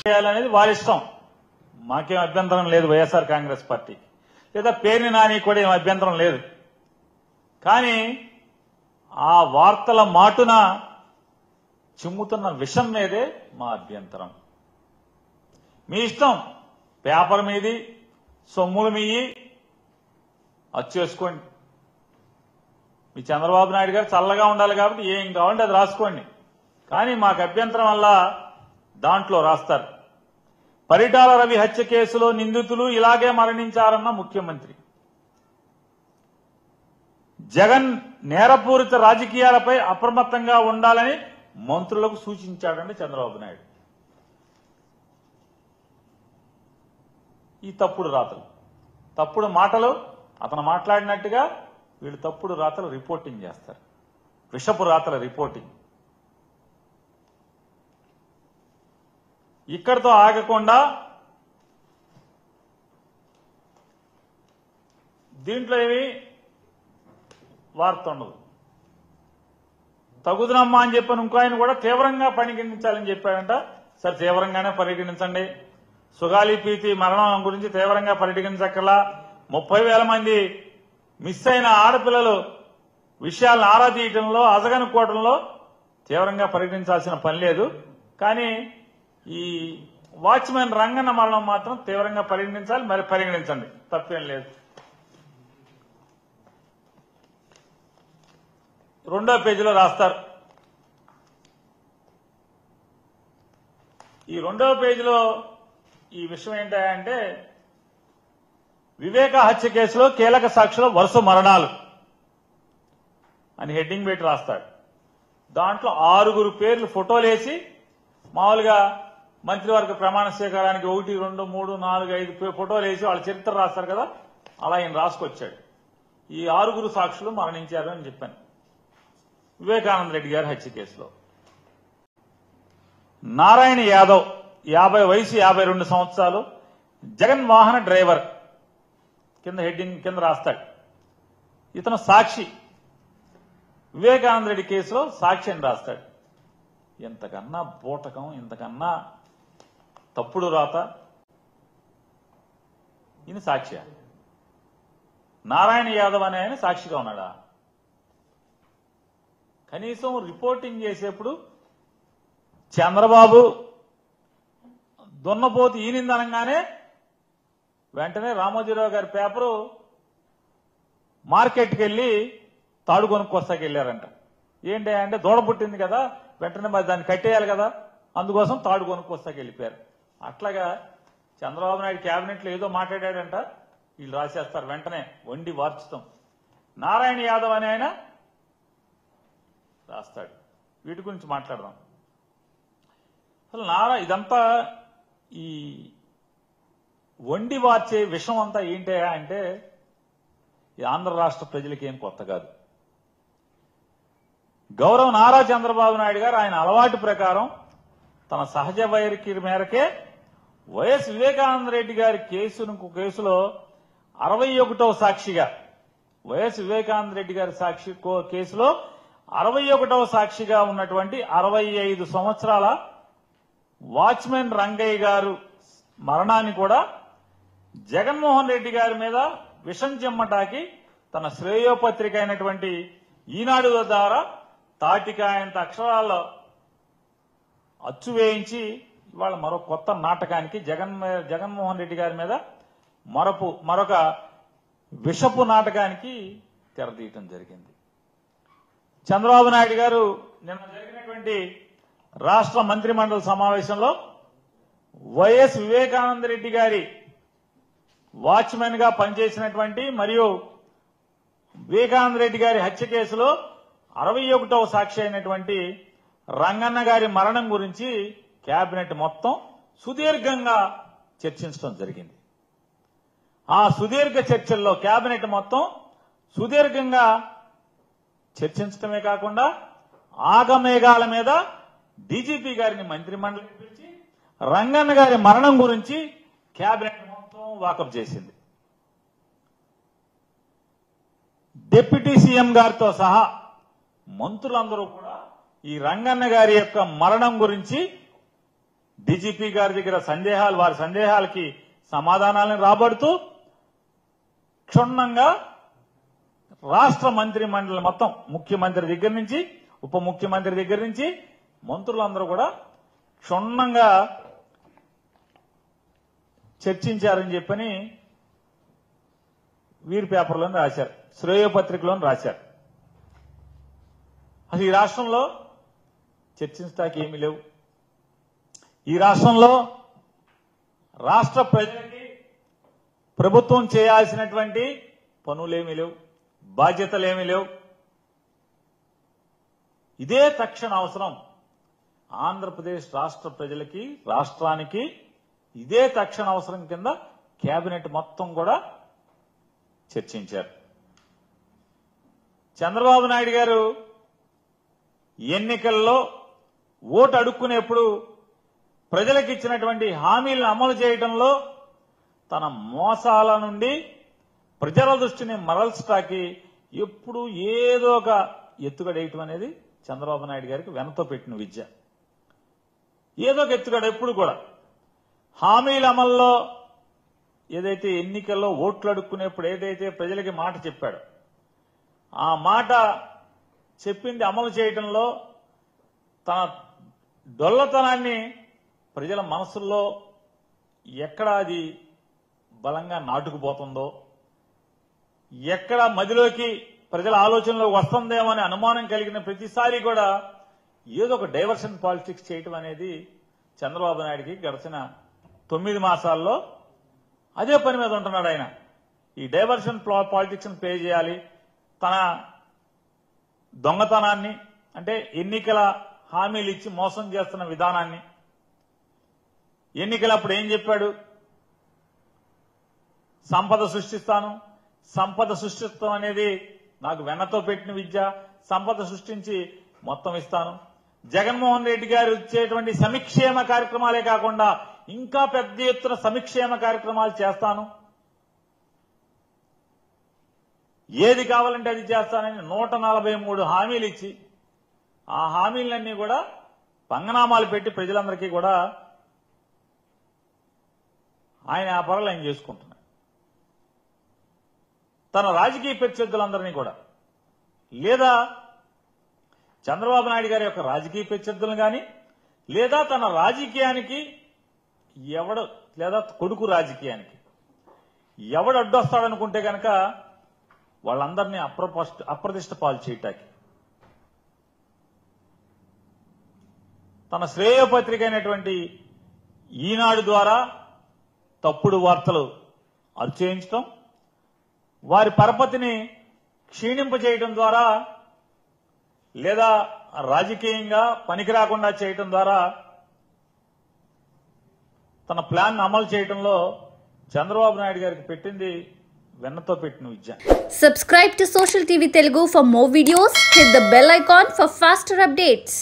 చేయాలనేది వారి ఇష్టం. మాకేం అభ్యంతరం లేదు వైఎస్ఆర్ కాంగ్రెస్ పార్టీ, లేదా పేరుని నాని కూడా ఏం అభ్యంతరం లేదు. కానీ ఆ వార్తల మాటున చిమ్ముతున్న విషం మీదే మా అభ్యంతరం. మీ ఇష్టం, పేపర్ మీది, సొమ్ములు మీయి, అది చేసుకోండి. మీ చంద్రబాబు నాయుడు గారు చల్లగా ఉండాలి కాబట్టి ఏం కావాలంటే అది రాసుకోండి. కానీ మాకు అభ్యంతరం వల్ల దాంట్లో రాస్తారు, పరిటాల రవి హత్య కేసులో నిందితులు ఇలాగే మరణించారన్న ముఖ్యమంత్రి. జగన్ నేరపూరిత రాజకీయాలపై అప్రమత్తంగా ఉండాలని మంత్రులకు సూచించాడండి చంద్రబాబు నాయుడు. ఈ తప్పుడు రాతలు, తప్పుడు మాటలు, అతను మాట్లాడినట్టుగా వీళ్ళు తప్పుడు రాతలు రిపోర్టింగ్ చేస్తారు. విషపు రాతల రిపోర్టింగ్. ఇక్కడితో ఆగకుండా దీంట్లో ఏమి వార్త ఉండదు. తగుదనమ్మా అని చెప్పిన ఇంకో ఆయన కూడా తీవ్రంగా పరిగణించాలని చెప్పాడంట. సరే, తీవ్రంగానే పరిగణించండి. సుగాలి ప్రీతి మరణం గురించి తీవ్రంగా పరిగణించక్కర్లా. 30,000 మంది మిస్ అయిన ఆడపిల్లలు విషయాలను ఆరా తీయటంలో, అజగనుకోవడంలో తీవ్రంగా పరిగణించాల్సిన పని లేదు. కానీ ఈ వాచ్మెన్ రంగన్న మరణం మాత్రం తీవ్రంగా పరిగణించాలి. మరి పరిగణించండి, తప్పేం లేదు. రెండో పేజీలో రాస్తారు. ఈ రెండో పేజీలో ఈ విషయం ఏంటంటే, వివేక హత్య కేసులో కీలక సాక్షుల వరుస మరణాలు అని హెడ్డింగ్ పెట్టి రాస్తాడు. దాంట్లో 6 పేర్లు ఫోటోలేసి, మామూలుగా మంత్రివర్గ ప్రమాణ స్వీకారానికి 1, 2, 3, 4, 5 ఫోటోలు వేసి వాళ్ళ చరిత్ర రాస్తారు కదా, అలా ఈయన రాసుకొచ్చాడు. ఈ 6 సాక్షులు మరణించారు అని చెప్పాను వివేకానంద రెడ్డి గారి హత్య కేసులో. నారాయణ యాదవ్ 50 వయసు, 52 సంవత్సరాలు, జగన్ వాహన డ్రైవర్ కింద హెడ్డింగ్ కింద రాస్తాడు. ఇతను సాక్షి, వివేకానంద రెడ్డి కేసులో సాక్షి అని రాస్తాడు. ఇంతకన్నా బూటకం, ఇంతకన్నా తప్పుడు రాత. ఈయన సాక్షి, నారాయణ యాదవ్ అనే ఆయన సాక్షిగా ఉన్నాడా? కనీసం రిపోర్టింగ్ చేసేప్పుడు చంద్రబాబు దున్నపోతు ఈనిందనగానే వెంటనే రామోజీరావు గారి పేపరు మార్కెట్కి వెళ్ళి తాడు కొనుక్కొస్తాకి వెళ్ళారంట. ఏంటి అంటే, దూడ పుట్టింది కదా, వెంటనే మరి దాన్ని కట్టేయాలి కదా, అందుకోసం తాడు కొనుక్కొస్తాకి వెళ్ళిపోయారు. అట్లాగా చంద్రబాబు నాయుడు క్యాబినెట్లో ఏదో మాట్లాడాడంట, వీళ్ళు రాసేస్తారు వెంటనే, వండి వార్చుతాం. నారాయణ యాదవ్ అనే ఆయన రాస్తాడు. వీటి గురించి మాట్లాడదాం. అసలు ఇదంతా ఈ వండి వార్చే విషయం అంతా ఏంటి అంటే, ఈ ఆంధ్ర రాష్ట్ర ప్రజలకి ఏం కొత్త కాదు. గౌరవ నారా చంద్రబాబు నాయుడు గారు ఆయన అలవాటు ప్రకారం తన సహజ వైఖరి మేరకే వైఎస్ వివేకానంద రెడ్డి గారి కేసులో 61వ సాక్షిగా, వైఎస్ వివేకానంద రెడ్డి గారి కేసులో 61వ సాక్షిగా ఉన్నటువంటి 65 సంవత్సరాల వాచ్మెన్ రంగయ్య గారు మరణాన్ని కూడా జగన్మోహన్ రెడ్డి గారి మీద విషం చెమ్మటాకి తన శ్రేయోపత్రిక అయినటువంటి ఈనాడు ద్వారా తాటికాయంత అక్షరాల్లో అచ్చు వేయించి ఇవాళ మరో కొత్త నాటకానికి జగన్మోహన్ రెడ్డి గారి మీద మరొక విషపు నాటకానికి తెరదీయటం జరిగింది. చంద్రబాబు నాయుడు గారు నిన్న జరిగినటువంటి రాష్ట్ర మంత్రిమండలి సమావేశంలో వైఎస్ వివేకానంద రెడ్డి గారి వాచ్మెన్ గా పనిచేసినటువంటి మరియు వివేకానంద రెడ్డి గారి హత్య కేసులో 61వ సాక్షి అయినటువంటి రంగన్న గారి మరణం గురించి కేబినెట్ మొత్తం సుదీర్ఘంగా చర్చించడం జరిగింది. ఆ సుదీర్ఘ చర్చల్లో కేబినెట్ మొత్తం సుదీర్ఘంగా చర్చించడమే కాకుండా ఆగమేఘాల మీద డీజీపీ గారిని మంత్రిమండలికి పిలిచి రంగన్న గారి మరణం గురించి కేబినెట్ మొత్తం వాకప్ చేసింది. డిప్యూటీ సీఎం గారితో సహా మంత్రులందరూ కూడా ఈ రంగన్న గారి యొక్క మరణం గురించి డీజీపీ గారి దగ్గర వారి సందేహాలకి సమాధానాలను రాబడుతూ క్షుణ్ణంగా రాష్ట్ర మంత్రి మండలి మొత్తం ముఖ్యమంత్రి దగ్గర నుంచి ఉప ముఖ్యమంత్రి దగ్గర నుంచి మంత్రులందరూ కూడా క్షుణ్ణంగా చర్చించారని చెప్పని వీరి పేపర్లోని రాశారు, శ్రేయోపత్రికలోని రాశారు. అసలు ఈ రాష్ట్రంలో చర్చించడానికి ఏమీ లేవు. ఈ రాష్ట్రంలో రాష్ట్ర ప్రజలకి ప్రభుత్వం చేయాల్సినటువంటి పనులేమీ లేవు, బాధ్యతలేమీ లేవు. ఇదే తక్షణ అవసరం ఆంధ్రప్రదేశ్ రాష్ట్ర ప్రజలకి, రాష్ట్రానికి ఇదే తక్షణ అవసరం కింద కేబినెట్ మొత్తం కూడా చర్చించారు. చంద్రబాబు నాయుడు గారు ఎన్నికల్లో ఓటు అడుక్కునేప్పుడు ప్రజలకు ఇచ్చినటువంటి హామీలను అమలు చేయడంలో తన మోసాల నుండి ప్రజల దృష్టిని మరల్చడానికి ఎప్పుడు ఏదో ఒక ఎత్తుగడేయటం అనేది చంద్రబాబు నాయుడు గారికి వెనతో పెట్టిన విద్య. ఏదో ఒక ఎత్తుగడ ఎప్పుడు కూడా హామీల అమల్లో ఏదైతే ఎన్నికల్లో ఓట్లు అడుక్కునేప్పుడు ఏదైతే ప్రజలకి మాట చెప్పాడో ఆ మాట చెప్పింది అమలు చేయడంలో తన డొల్లతనాన్ని ప్రజల మనసుల్లో ఎక్కడ అది బలంగా నాటుకుపోతుందో, ఎక్కడ మదిలోకి ప్రజల ఆలోచనలో వస్తుందేమో అనే అనుమానం కలిగిన ప్రతిసారి కూడా ఏదో ఒక డైవర్షన్ పాలిటిక్స్ చేయటం అనేది చంద్రబాబు నాయుడికి గడిచిన 9 మాసాల్లో అదే పని మీద ఉంటున్నాడు ఆయన. ఈ డైవర్షన్ పాలిటిక్స్ ప్లే చేయాలి, తన దొంగతనాన్ని అంటే ఎన్నికల హామీలు ఇచ్చి మోసం చేస్తున్న విధానాన్ని. ఎన్నికలప్పుడు ఏం చెప్పాడు? సంపద సృష్టిస్తాను, సంపద సృష్టిస్తాం అనేది నాకు వెన్నతో పెట్టిన విద్య, సంపద సృష్టించి మొత్తం ఇస్తాను. జగన్మోహన్ రెడ్డి గారు ఇచ్చేటువంటి సంక్షేమ కార్యక్రమాలే కాకుండా ఇంకా పెద్ద ఎత్తున సంక్షేమ కార్యక్రమాలు చేస్తాను, ఏది కావాలంటే అది చేస్తానని 143 హామీలు ఇచ్చి ఆ హామీలన్నీ కూడా పంగనామాలు పెట్టి ప్రజలందరికీ కూడా ఆయన ఆ పనులు ఆయన చేసుకుంటున్నాడు. తన రాజకీయ ప్రత్యర్థులందరినీ కూడా లేదా చంద్రబాబు నాయుడు గారి యొక్క రాజకీయ ప్రత్యర్థులను కానీ లేదా తన రాజకీయానికి ఎవడు లేదా కొడుకు రాజకీయానికి ఎవడు అడ్డొస్తాడనుకుంటే కనుక వాళ్ళందరినీ అప్రతిష్ట పాలు చేయటానికి తన శ్రేయోపత్రిక అయినటువంటి ఈనాడు ద్వారా తప్పుడు వార్తలు అరిచేయించడం, వారి పరపతిని క్షీణింపజేయడం ద్వారా లేదా రాజకీయంగా పనికిరాకుండా చేయడం ద్వారా తన ప్లాన్ అమలు చేయడంలో చంద్రబాబు నాయుడు గారికి పెట్టింది వెన్నతో పెట్టిన విద్య. Subscribe to Social TV Telugu for more videos. Hit the bell icon for faster updates.